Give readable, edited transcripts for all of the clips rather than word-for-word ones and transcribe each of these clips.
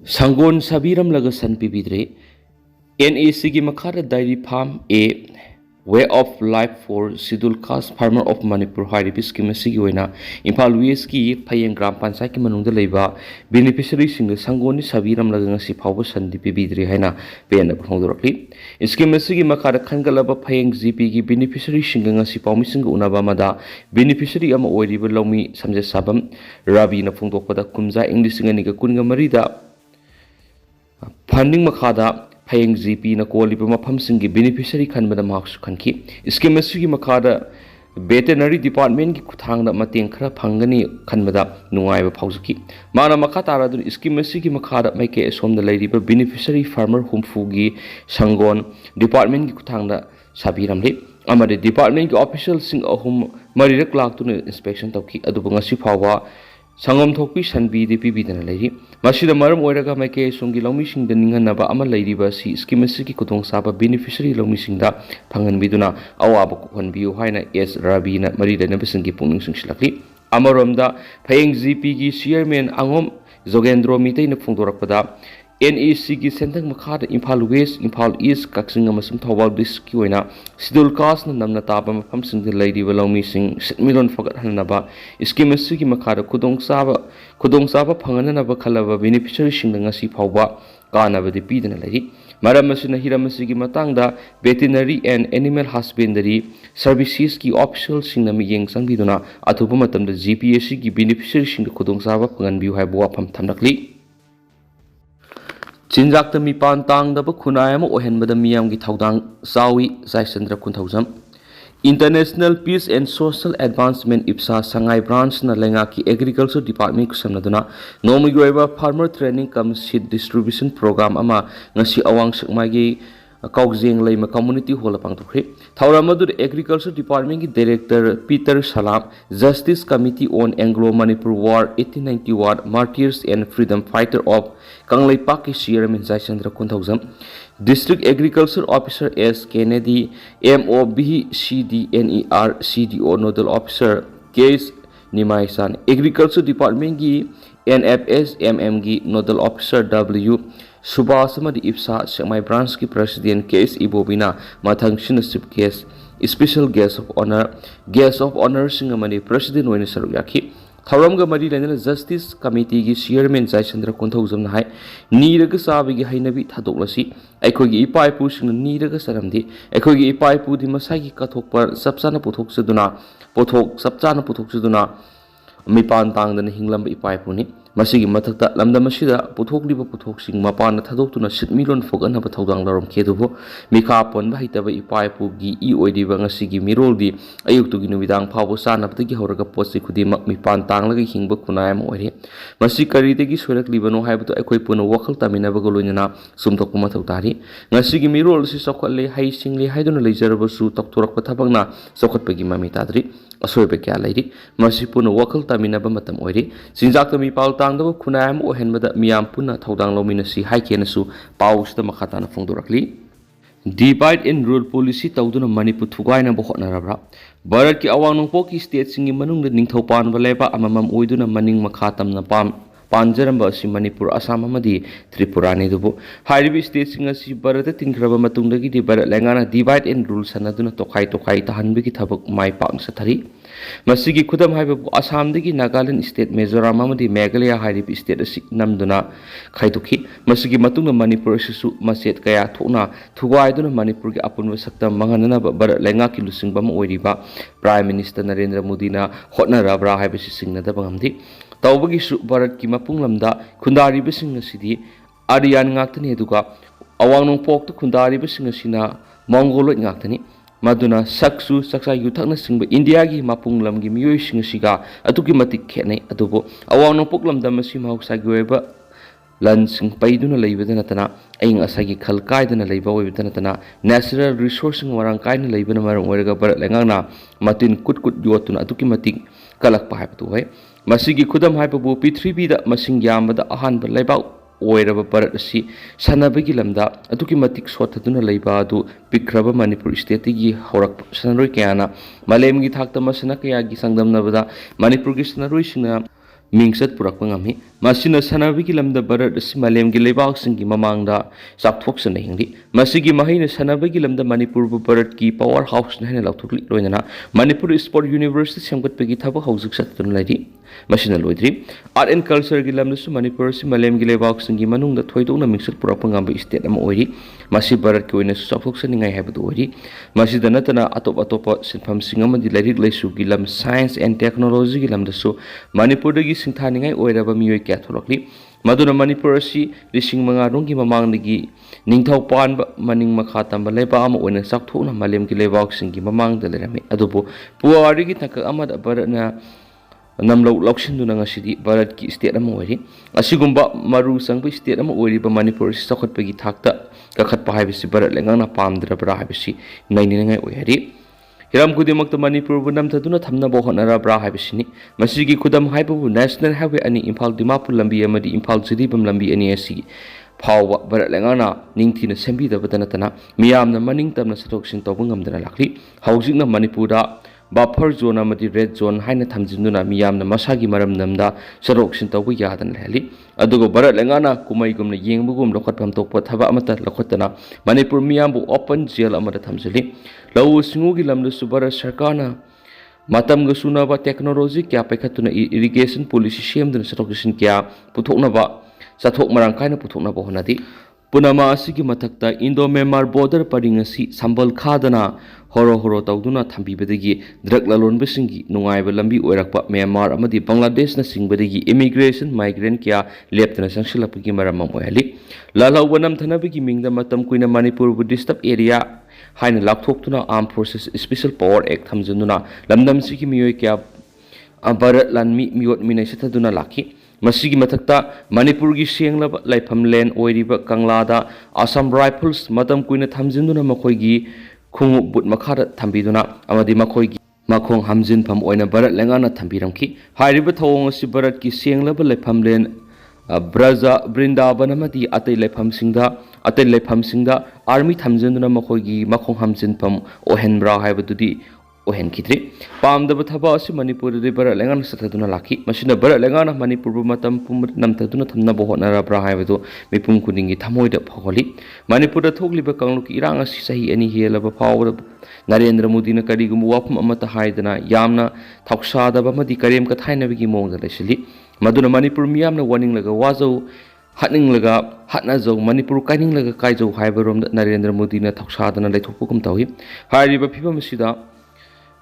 Sangon sabiram laga san pibidre NAC gi makhara dairy farm a way of life for scheduled caste farmer of Manipur hairibi scheme asigi oina Imphal West ki Phayeng Gram Panchayat ki manungda leiba beneficiary sing sangon ni sabiram laga ngasi phawba sandi pibidre haina pena phongdorakli scheme asigi makhara khangalaba Phayeng GP gi beneficiary sing ngasi pawmi sing unaba mada beneficiary ama oiriba lomi samje sabam Rabi na phongdokpada kumja English ngani ga kunga marida funding makhada Phayeng GP na koliba mafam singi beneficiary khanbada mahaksu khanki scheme asigi makhada veterinary department ki kuthangda mateng khara phangani khanbada nungaiba phawjaki mana makha taradu scheme asigi makhada maike somda leiriba beneficiary farmer humfu gi sangon department ki kuthangda sabiramle amade department ki official sing ahum marirak laktuna inspection tawki adubu ngasi phawwa Sangam thokpi sanbi de pibi dana leiri masida maram oiraga maike songi lomi sing da ninganaba ama leiriba si scheme asigi kutong saba beneficiary lomi sing da phangan biduna awaba kuhan biu haina S Rabi na marida na bisangi pungning singsilakli amaromda Phayeng GP gi chairman angom Jogendro mitay na phongdorakpada NAC gi sentang makhada Imphal West Imphal East kaksing amasum Thawal district ki oina scheduled caste na namna taba mafam sing de leiriba lomi sing milon fagat hanaba scheme asigi makhada kudong saba phanganaba khalaba beneficiary sing ngasi phawba kanaba de pidana leiri maram asina hiram asigi matangda veterinary and animal husbandry services ki official sing nami yeng sangbiduna athuba matamda GPSC ki beneficiary sing kudong saba phangan biu haibo afam thamnakli Chinjak mi pan tang daba khunai ama ohenbada miyam gi thaudang sawi Jaisandra Kunthaujam International Peace and Social Advancement IPSA Sangai branch na lenga ki agriculture department ku samnaduna nomi goiba farmer training cum seed distribution program ama ngasi awang sakmai gi Kaukjeng Leima community hall pangthokri Thauramadu agriculture department ki director Peter Salam Justice Committee on Anglo-Manipur War 1891 Martyrs and Freedom Fighter of Kanglaipak ki chairman Jaisandra Kunthaujam District Agriculture Officer S Kennedy MOBCDNER CDO Nodal Officer Case Nimaisan Agriculture Department ki NFS gi Nodal Officer W Subhasamadi IPSA Semai branch ki president case Ibobina Mathang Shinasip case special guest of honor singamani president oina saruyaki Thauramga mari lena justice committee gi chairman Jaisandra Kunthaujam na hai niraga sabi gi hainabi thadoklasi aikhogi ipai pu sing niraga saramdi aikhogi ipai pu di masagi kathokpar sapchana puthoksaduna mipan tangdana hinglam ipai pu ni masigi mathakta lamdam asida puthokliba puthoksing mapana thadoktuna sitmilon foganaba thaudang larom khedubo mikha ponba hitaba ipai pu gi oidiba ngasigi miroldi ayuktugi numidang phawbo sanabdagi horaga potsi khudimak mipan tanglaga hingba kunai am oire masi karidagi soiraklibano haibto aikoi puna wakhal taminaba goloina sumthokpa mathautari ngasigi mirol si sokhalle hai singli haiduna leijarabasu toktorakpa thabakna sokhatpagi mami tadri asoiba kya lairi masi puna wakhal taminaba matam oire sinjakta mipal tangdaba khunayam ohenbada miyam puna thaudang lominasi haikenasu pausda makhatana phongdorakli divide and rule policy tawduna Manipur thugaina bohotnarabra Bharat ki awang nongpo ki state singi manungda ningthaupan baleba amamam oiduna maning makhatamna panjaramba asi Manipur Assam amadi Tripura ni dubu hairibi state singa si Bharat tingraba matungdagi di Bharat lengana divide and rule sanaduna tokai tahanbi ki thabak mai pang sathari masigi khudam haibabu Assam dagi Nagaland state Mizoram amadi Meghalaya hairibi state asi namduna khaituki masigi matungna Manipur asisu maset kaya thona thugaiduna Manipur ki apunwa sakta manganana Bharat lenga ki lusingbam oiriba Prime Minister Narendra Modi na hotnarabra haibasi singnada bangamdi tawbagi su Bharat ki mapunglamda khundari bising asidi Aryan ngaktani eduga awang nongpok tu khundari bising asina Mongolot ngaktani maduna saksu saksa yuthakna singba India gi mapunglam gi miyoi sing asiga atuki matik khenai adubo awang nongpok lamda masi mahuksa gi weba lan sing paiduna leibadana tana aing asagi khalkaidana leiba oibadana tana natural resource warang kaina leibana marang oiraga Bharat lengana matin kut yotuna atuki matik kalakpa haibatu hai masigi khudam haibabu Prithivida masing yamada ahanba leiba oiraba Bharat asi sanabagi lamda atuki matik sothaduna leiba adu pikraba Manipur state gi horak sanroi kyana malemgi thakta masana kaya gi sangdamnabada Manipur gi sanroi singna mingsat purakpa ngami masina sanabigi lamda barat asi malemgi lebak singi mamangda sakthokchana hingli masigi mahina sanabigi lamda Manipur bu barat ki power house na hena lakthokli loinana Manipur Sport University semgatpegi thaba haujuk satun laidi masina loidri art and culture gi lamda su Manipur si malemgi lebak singi manungda thoidona mingsat purapang ngamba state ama oiri masi barat ki oina sakthokchani ngai habadu oiri masida natana atop atopa sinpham singama di lairik laisu gi lam science and technology gi lamda su Manipur dagi singthani ngai oiraba miyoi kya tholokli maduna Manipur asi rising manga runggi mamangdagi ningthau panba maning makha tamba leba ama oina sakthokna malemgi lebak singi mamangda lerami adubu puari gi taka amada baratna namlo laukshinduna ngasidi barat ki state ama oiri asigumba maru sangba state ama oiriba Manipur si sakhatpagi thakta kakhatpa haibisi barat lengana pamdra bra haibisi naini ngai oiri hiram kudimakta Manipur bu namthaduna thamna bo honara bra haibisini masigi kudam haibu national highway ani Imphal Dimapur lambi amadi Imphal Jiribam lambi ani asi phawa barat lengana ningthina sembi da batana tana miyamna maning tamna satoksin tawbang ngamdana lakli haujingna Manipura buffer zone amadi red zone haina thamjinduna miyamna masagi maram namda saroksin tawbu yadan lehli adugo barat lengana kumai gumna yengbugum lokhatpam tokpa thaba amata lokhatana Manipur miyambu open jail amada thamjili lawu singugi lamda subara sarkarna matam ga sunaba technology kya paikhatuna irrigation policy semduna saroksin kya puthoknaba sathok marang kaina puthoknaba honadi punama asigi mathakta Indo Myanmar border paring asi sambal khadana horo horo tawduna thambibadagi drug lalonbasingi nungaiba lambi oirakpa Myanmar amadi Bangladesh na singbadagi immigration migrant kya leptana sangsilapagi maramam oihali lalauba namthanabagi mingda matam kuina Manipur bu disturb area haina lakthokhtuna Armed Forces Special Power Act thamjanduna lamdamsigi miyoi kya barat lanmi miyot minai sathaduna lakhi masigi mathakta Manipur gi senglaba laifam len oiriba Kanglada Assam Rifles matam kuina thamjinduna makhoigi khungu but makhara thambiduna amadi makhoigi makhong hamjin pham oina barat lengana thambiramki hairiba thawong asi barat ki senglaba laifam len braja brindaban amadi atai laifam singda army thamjinduna makhoigi makhong hamjin pham ohenbra haibadudi ohen khitri pamdaba thaba asi Manipur de barat lengana sathaduna lakhi masina barat lengana Manipur bu matam pum namtaduna thamna bo honara bra haibadu mipum kuningi thamoida phogoli Manipur da thogliba kangluki irang asi sahi ani helaba phawra Narendra Modi na karigum wapum amata haidana yamna thauksada ba madi karem ka thaina bigi mongda lesili maduna Manipur miyamna warning laga wazau hatning laga hatna zo Manipur kaining laga kaijau haibarom Narendra Modi na thauksada na leithopugum tawi hairiba phibam sida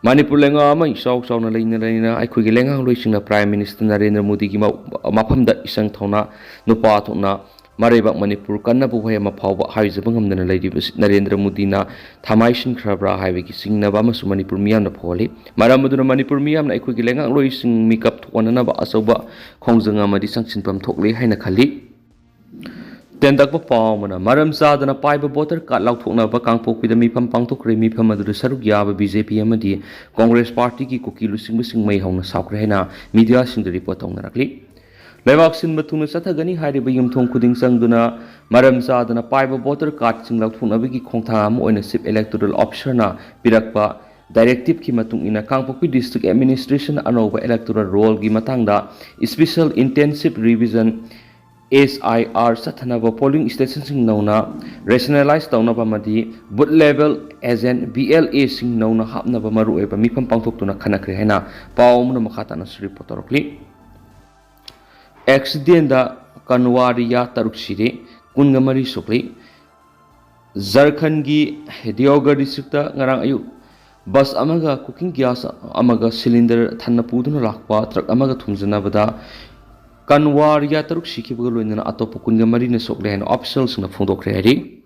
Manipur lenga ama isau na leina aikhugi lenga loisingna Prime Minister Narendra Modi gi maphamda isang thona nupa thona Meiba Manipur kanna bu hoya maphawa haijabang amdana leidi Narendra Modi na thamaisin khrabra haibegi singnaba masu Manipur miyamna pholi maramaduna Manipur miyamna aikhugi lenga loising mikap thonana ba asauba khongjanga madi sangsinpam thokle haina khali Tendakpa pawmana maram sadana paiba voter card lauthoknaba kangpokpida mifam pangthokre mifam adu saruk yaba BJP amadi Congress Party ki Kuki lusing mai hauna sakre hena media sing report tongnarakli Lebak sin batuna sathagani hairiba yumthong khuding sangduna maram sadana paiba voter card sing lauthoknaba ki khongtha am oina chief electoral officer na pirakpa directive ki matung ina kangpokpi district administration anoba electoral roll gi matangda special intensive revision SIR Sathanaba polling station sing nauna rationalize taunaba madi boot level agent BLA sing nauna hapnaba maru eba mifam pangthoktuna khanakre haina pawmuna makhatana report torokli accident da Kanwariya taruksire kungamari sokli Jharkhand gi Deoghar district da ngarang ayu bus amaga cooking gas amaga cylinder thanna puduna lakpa truck amaga thumjanabada Kanwariya taruk sikhibaga loinana atopa kunga marina sokle haina officials na phongdokre hari